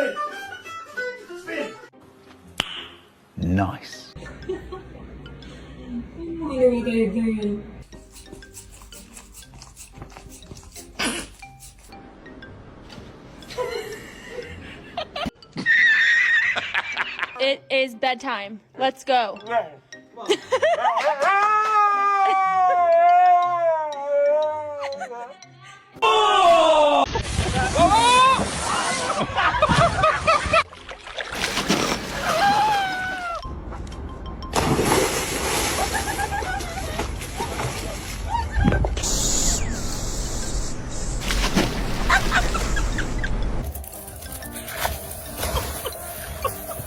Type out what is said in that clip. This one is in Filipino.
Spin. Spin. Nice. Hindi naman kayo ganyan. It is bedtime. Let's go.